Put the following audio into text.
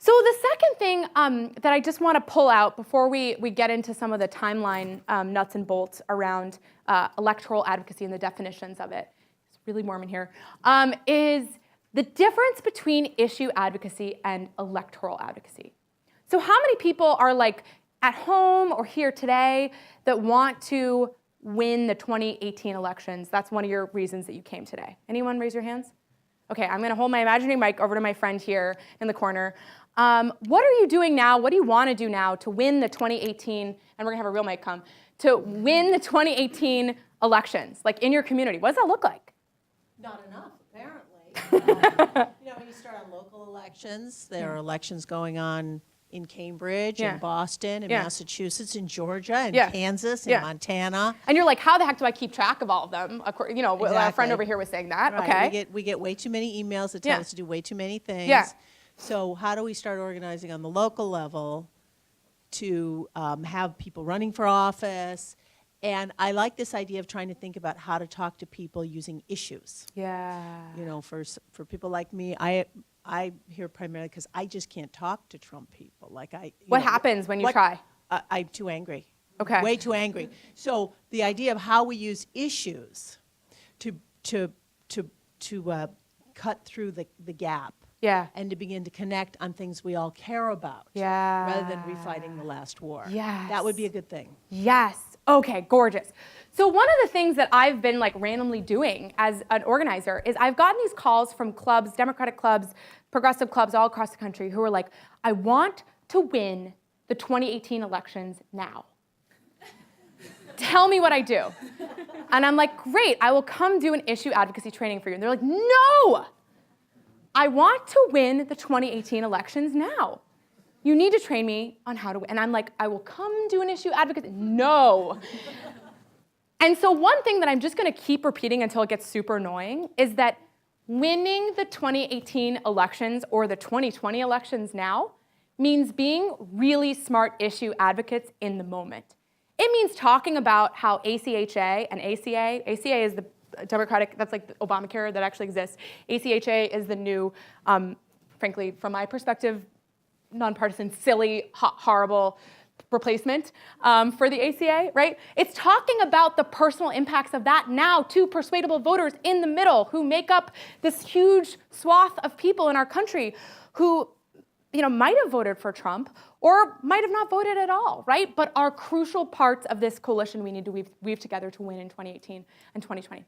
So the second thing that I just want to pull out before we get into some of the timeline nuts and bolts around electoral advocacy and the definitions of it, it's really warm in here, is the difference between issue advocacy and electoral advocacy. So how many people are like at home or here today that want to win the 2018 elections? That's one of your reasons that you came today. Anyone raise your hands? Okay, I'm going to hold my imaginary mic over to my friend here in the corner. What are you doing now? What do you want to do now to win the 2018, and we're going to have a real mic come, to win the 2018 elections, like in your community? What does that look like? Not enough, apparently. When you start on local elections, there are elections going on in Cambridge, in Boston, in Massachusetts, in Georgia, in Kansas, in Montana. And you're like, how the heck do I keep track of all of them? Exactly. A friend over here was saying that. Right. Okay. We get way too many emails that tell us to do way too many things. Yeah. So how do we start organizing on the local level to have people running for office? And I like this idea of trying to think about how to talk to people using issues. Yeah. For people like me, I hear primarily because I just can't talk to Trump people. What happens when you try? I'm too angry. Okay. Way too angry. So the idea of how we use issues to cut through the gap. Yeah. And to begin to connect on things we all care about. Yeah. Rather than refighting the last war. Yes. That would be a good thing. Yes. Okay, gorgeous. So one of the things that I've been randomly doing as an organizer is I've gotten these calls from clubs, Democratic clubs, progressive clubs all across the country who are like, I want to win the 2018 elections now. Tell me what I do. And I'm like, great, I will come do an issue advocacy training for you. And they're like, no! I want to win the 2018 elections now. You need to train me on how to win. And I'm like, I will come do an issue advocacy. No. And so one thing that I'm just going to keep repeating until it gets super annoying is that winning the 2018 elections or the 2020 elections now means being really smart issue advocates in the moment. It means talking about how ACHA and ACA is the Democratic, that's like the Obamacare that actually exists. ACHA is the new, frankly, from my perspective, nonpartisan, silly, horrible replacement for the ACA, right? It's talking about the personal impacts of that now to persuadable voters in the middle who make up this huge swath of people in our country who might have voted for Trump or might have not voted at all, right? But are crucial parts of this coalition we need to weave together to win in 2018 and 2020.